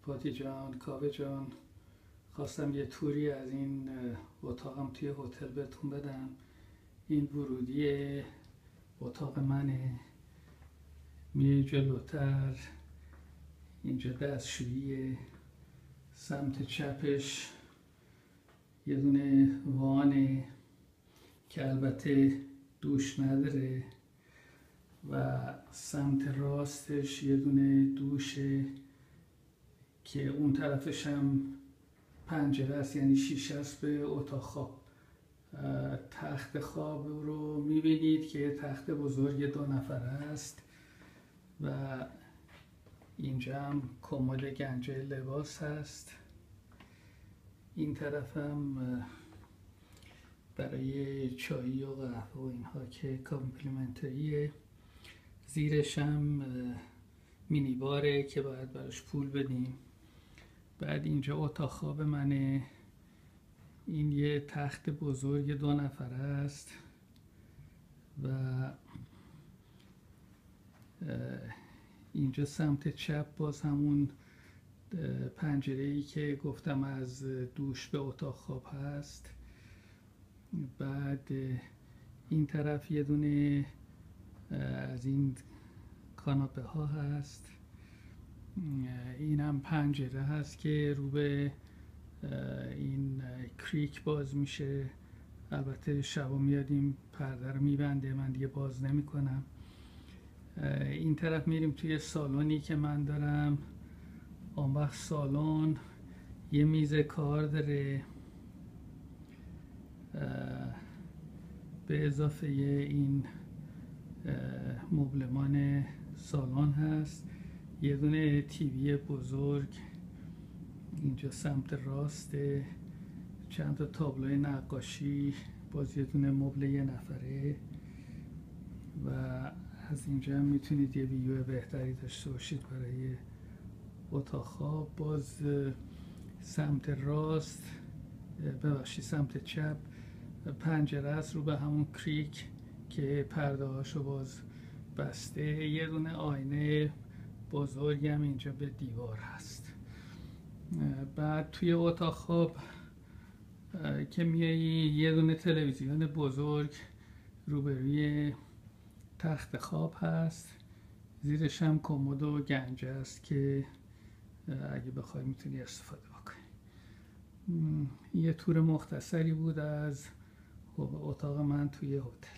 پاتی جان، کاوه جان، خواستم یه توری از این اتاقم توی هتل بهتون بدم. این ورودی اتاق منه. میای جلوتر، اینجا دستشویی، سمت چپش یه دونه وانه که البته دوش نداره و سمت راستش یه دونه دوشه که اون طرفش هم پنجره است، یعنی شیشه است به اتاق خواب. تخت خواب رو میبینید که یه تخت بزرگ 2 نفره است و اینجا هم کمد گنجه لباس هست. این طرف هم برای چایی و قهوه و اینها که کامپلیمنتریه. زیرش هم مینی باره که باید براش پول بدیم. بعد اینجا اتاق خواب منه. این یه تخت بزرگ 2 نفره است و اینجا سمت چپ باز همون پنجره‌ای که گفتم از دوش به اتاق خواب هست. بعد این طرف یه دونه از این کاناپه ها هست. این هم پنجره هست که رو به این کریک باز میشه. البته شبا میاد این پرده رو میبنده، من دیگه باز نمی کنم. این طرف میریم توی سالونی که من دارم. اون وقت سالن یه میز کار داره به اضافه این مبلمان سالن هست. یه دونه تیوی بزرگ اینجا سمت راست، چند تا تابلوی نقاشی، باز یه دونه مبل 1 نفره و از اینجا هم میتونید یه ویو بهتری داشته باشید برای اتاق خواب. باز سمت راست، ببخشید سمت چپ پنجره است رو به همون کریک که پرده هاشو باز بسته. یه دونه آینه بزرگ هم اینجا به دیوار هست. بعد توی اتاق خواب که میایی یه دونه تلویزیون بزرگ روبروی تخت خواب هست. زیرش هم کمد و گنجه است که اگه بخوای میتونی استفاده بکنی. یه تور مختصری بود از اتاق من توی هتل.